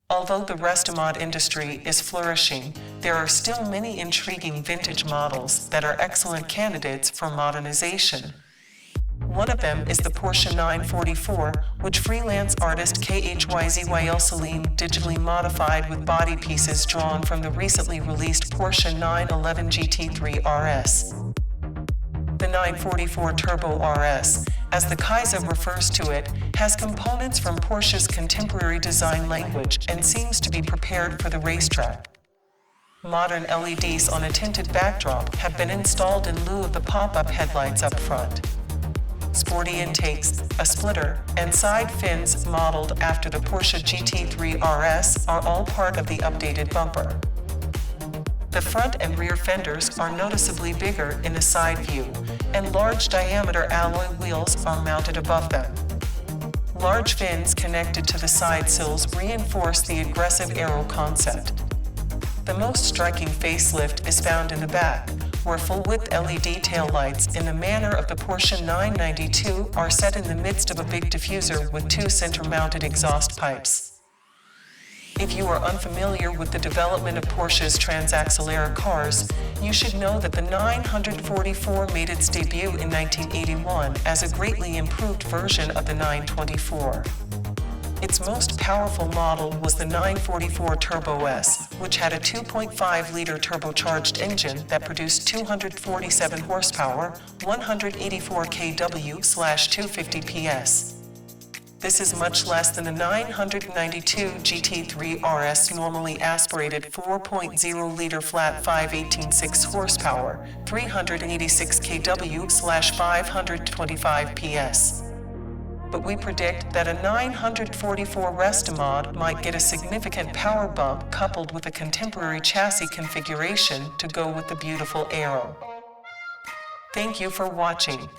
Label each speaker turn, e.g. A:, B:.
A: Although the restomod industry is flourishing, there are still many intriguing vintage models that are excellent candidates for modernization. One of them is the Porsche 944, which freelance artist Khyzyl Saleem digitally modified with body pieces drawn from the recently released Porsche 911 GT3 RS. The 944 Turbo RS, as the Kyza refers to it, has components from Porsche's contemporary design language and seems to be prepared for the racetrack. Modern LEDs on a tinted backdrop have been installed in lieu of the pop-up headlights up front. Sporty intakes, a splitter, and side fins modeled after the Porsche GT3 RS are all part of the updated bumper. The front and rear fenders are noticeably bigger in the side view, and large diameter alloy wheels are mounted above them. Large fins connected to the side sills reinforce the aggressive aero concept. The most striking facelift is found in the back, where full-width LED taillights in the manner of the Porsche 992 are set in the midst of a big diffuser with two center-mounted exhaust pipes. If you are unfamiliar with the development of Porsche's transaxle cars, you should know that the 944 made its debut in 1981 as a greatly improved version of the 924. Its most powerful model was the 944 Turbo S, which had a 2.5-liter turbocharged engine that produced 247 horsepower, 184 kW/250 PS. This is much less than the 992 GT3 RS normally aspirated 4.0-liter flat 5/18.6 horsepower, 386 kW/525 PS. But we predict that a 944 restomod might get a significant power bump coupled with a contemporary chassis configuration to go with the beautiful aero. Thank you for watching.